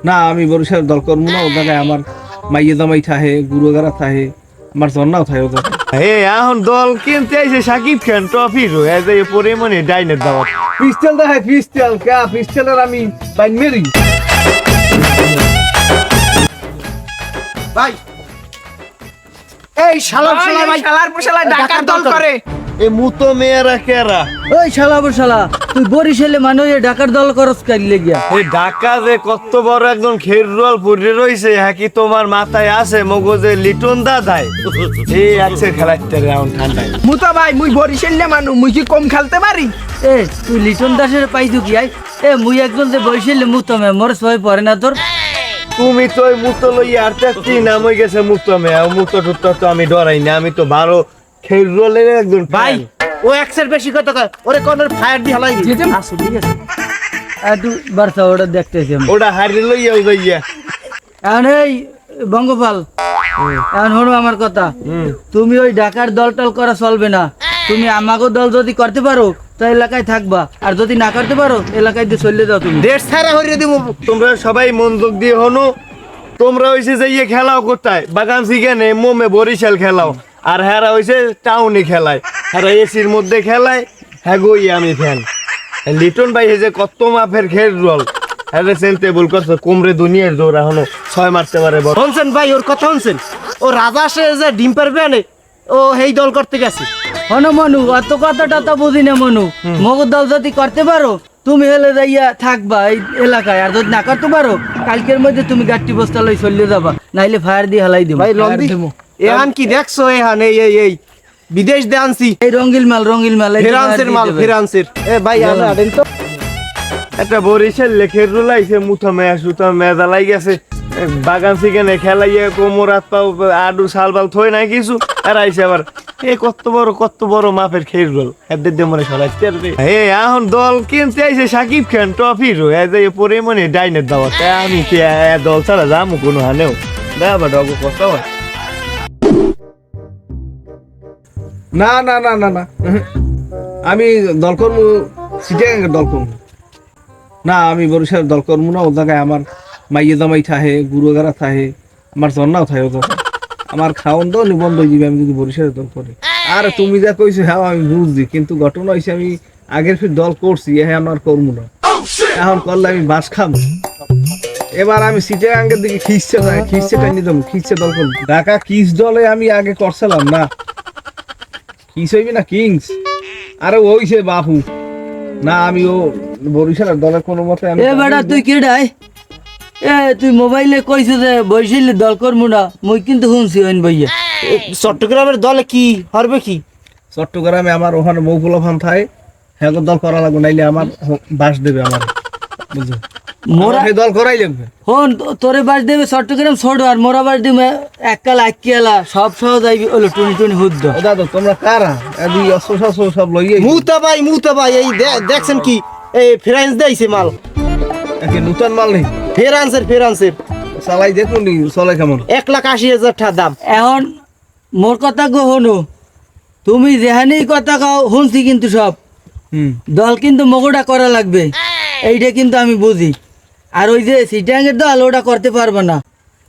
না আমি বরিশাল দল করবো না, ও জায়গায় আমার মাইয়ে জামাই থাহে, গুরুগারা থাহে, আমার জন্নাও থাকে ও জায়গায়। এখন দল কিনতে আইছে সাকিব খান ট্রফি পরে মনে ডাইনের দাওয়াত। পিস্টেল দেখে পিস্টেল কে পিস্টেলের আমি বাইন মেরি ভাই এই শালার শালা ভাই শালার পোশালা ডাকার দল করে। এ মুতো মেয়েরা কেরা? ওই শালা বসালা তুই বরিশালে মানুষ ঢাকার দল করস কাইলে গিয়া। এই ঢাকা যে কত বড় একদম খেরুয়াল পড়ে রইছে, হ্যাঁ কি তোমার মাথায় আছে মগজে লিটন দাদাই এই আছে খেলাইতে রাউন্ড ঠান্ডায়। মুতা ভাই মুই বরিশালে মানু, মুই কি কম খেলতে পারি? এ তুই লিটন দাসের পাইছু কি আই? এ মুই একজন যে বরিশালে মুতমে মোর সবাই পড়ে না তোর। তুমি তো ওই মুতো লইয়া আর কি নাম হয়ে গেছে মুতো মেয়ে, মুতো টুতো তো আমি ডরাই না, আমি তো ভালো খেরুয়ালের একজন ভাই ও এক্সের বেশি কথা কয়, ওরে কোনের ফায়ার দি হলাই দি। আসো ঠিক আছে একটু বার্তা ওটা দেখতেছি আমি। ওটা হারি লইয়া যাইয়া। এখন এই বঙ্গপাল এখন হলো আমার কথা, তুমি ওই ঢাকার দল টল করা চলবে না। তুমি আমাকে দল যদি করতে পারো তো এলাকায় থাকবা, আর যদি না করতে পারো এলাকায় দিয়ে চলে যাও তুমি। দেড় ছাড়া হইরে দিব। তোমরা সবাই মনোযোগ দিয়ে হনো, তোমরা হইছে যাইয়ে খেলাও কোথায় বাগান সিগানে মোমে বরিশাল খেলাও, আর হেরা হইছে টাউনে খেলায়, হেরা এসির মধ্যে খেলায়। হ্যাঁ গই আমি ফ্যান লিটন ভাই যে কত মাপের খেল রল হ্যাঁ সেন্টেবল করছে কোমরে দুনিয়ার জোর এখনো 6 মারতে পারে। শুনছেন ভাই ওর কথা শুনছেন? ও রাজা আসে যে ডিম পারবে আনে, ও এই দল করতে গেছে। হনো মনু অত কথাটা তো বুঝি না মনু, মগর দল যদি করতে পারো তুমি হেলে যাইয়া থাকবা এই এলাকায়, আর যদি না করতে পারো কালকের মধ্যে তুমি গাড়ি বস্তা লই চলে যাবা, নাইলে ফায়ার দিয়ে হালাই দিব। ভাই লন্দি এহান কি দেখছো? এহান এই এই এই বিদেশ দে আনছি, এই রঙ্গিল মাল এই যে ফ্রান্সের মাল, fire দিয়ে দেবে। ফ্রান্সের। এ ভাই আমরা আদেন তো একটা বরিশাল লেখের রুলাইছে মুথা মেয়া সুতা মেজা লাই গেছে বাগান সিগানে খেলাইয়ে কোমর হাত পাও আডু সালবাল থই নাই কিছু আর আইছে আবার এ কত বড় মাপের খেল রোল এদের দিয়ে মনে সরাইতে পারবে। এখন দল কিনতে আইছে সাকিব খান ট্রফি পরে মনে ডাইনের দাওয়াত। আমি কি দল ছাড়া যাবো কোনো হানেও দেবা ডগ কত হয়। না না না না না আমি দল করবো সিটিয়াঙ্গের দল করবো না, আমি বরিশাল দল করবো না, ও জায়গায় আমার মাইয়ে জামাই থাহে, গুরুগারা থাহে, আমার জন্নাও থাকে ও জায়গায়। আমার খাওয়ান দাও নিবন্ধ হয়ে যাবে আমি যদি বরিশালের দল করি। আর তুমি যা কইছো হ্যাঁ আমি বুঝছি, কিন্তু ঘটনা হয়েছে আমি আগের ফির দল করছি, হ্যাঁ আমার করবো না, এখন করলে আমি বাস খাবো। এবার আমি সিটিয়াঙ্গের দিকে খিসছে টাইনি দেবো, খিসছে দল করবো। ঢাকা কিস দলে আমি আগে করছিলাম না, কিস হইবি না কিংস, আরে ওই সে বাপু না, আমি ও বরিশালের দলের কোনো মতে আমি। এ বেটা তুই কিডাই? এ তুই মোবাইলে কইছিস যে বরিশালে দল করবো না, মুই কিন্তু শুনছি ওইন ভাইয়া। চট্টগ্রামের দলে কি হবে কি? চট্টগ্রামে আমার ওখানে মৌকুলা ফান থাকে, হ্যাঁ দল করা লাগবে, নাইলে আমার বাস দেবে আমার, বুঝছো? মোরা সেই দল করাই লাগবে। হন তোরে বাস দেবে চট্টগ্রাম ছোট, আর মোরা বাস দেবে এককাল আকিয়ালা সব সহ যাইবি ওলো টুনি হুদ্দ। ও দাদা তোমরা কারা এদি অস্ত্র সব লইয়ে মুতা ভাই এই দেখছেন কি এই ফ্রান্স দেইছে মাল, একে নতুন মাল নেই, ফ্রান্সের চালাই দেখুন নি চলে কেমন। 1,80,000 টাকা দাম। এখন মোর কথা গো হনু, তুমি যেহানেই কথা কাও শুনছি কিন্তু সব দল কিন্তু মগোটা করা লাগবে, এইটা কিন্তু আমি বুঝি। আর ওই যে সিটাঙ্গের দল ওটা করতে পারবে না,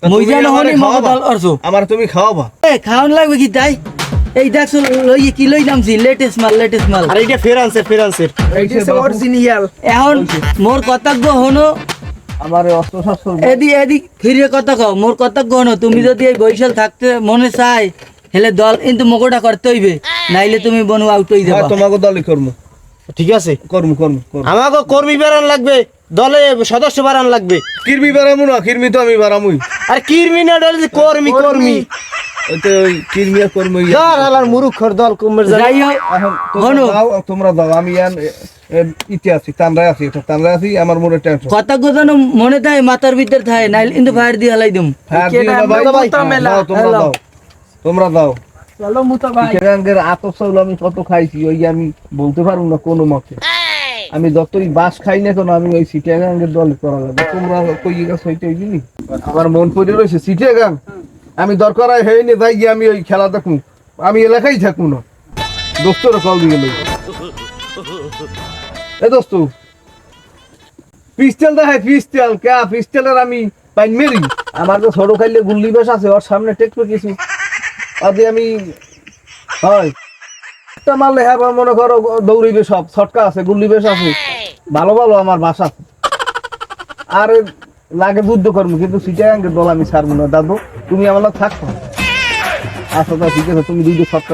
মুই জানো হনি মগ দল অরছো আমার তুমি খাওয়াবা। এ খাওয়ান লাগবে কি তাই? এই দেখছো লইয়ে কি লই নামছি লেটেস্ট মাল। আর এইটা ফ্রান্সের অরিজিনাল। এখন মোর কথা গো হনো, আমার অস্ত্র শস্ত্র এদি ফিরে কথা কও, মোর কথা গো হনো, তুমি যদি এই বরিশাল থাকতে মনে চাই হেলে দল কিন্তু মগোটা করতে হইবে, নাইলে তুমি বনু আউট হই যাবা। তোমাকে দলই করবো, ঠিক আছে করবো। আমাকে কর্মী বাড়ান লাগবে, দলে সদস্য বাড়ান লাগবে। কিরমি বারামু না, কিরমি তো আমি বারামুই, আর কিরমি না দলে কর্মী ওইতে ওই কিরমি আর কর্মী দল আলার মুরুখর দল কুমের যাই হোক এখন হনো তোমরা দাও, আমি ইতিহাসি তানরাই আছি আমার মনে টেনশন। কথা গোজানো মনে থাকে মাথার ভিতর থাকে, নাইলে কিন্তু ফায়ার দিয়ে হালাই দিম। তোমরা দাও চলো মুতা ভাই। চিটাগাঙ্গের আতপ চাউল আমি কত খাইছি, ওই আমি বলতে পারবো না কোনো মতে। আমি যতই বাস খাই না কেন আমি ওই চিটাগাঙ্গের দল করা লাগবে। তোমরা কই গেছো হইতে হইবি, আমার মন পড়ে রয়েছে চিটাগাং। আমি দরকার হয় হয়নি যাই গিয়ে আমি ওই খেলা দেখুন, আমি এলাকায় থাকবো না। দোস্তরা কল দিয়ে গেল, এ দোস্ত পিস্টেল দেখায় পিস্টেল কে পিস্টেলের আমি পাইন মেরি আমার তো ছোট খাইলে গুল্লি বেশ আছে ওর সামনে টেকবে কিছু আদি আমি হয় একটা মারলে হ্যাঁ আবার মনে করো দৌড়িবে সব ছটকা আছে গুল্লি বেশ আছে ভালো ভালো আমার বাসা আছে। আর লাগে যুদ্ধ করবো কিন্তু সিটাঙ্গের দল আমি ছাড়বো না দাদু তুমি আমার থাকতো আচ্ছা ঠিক আছে তুমি দুইটা ছটকা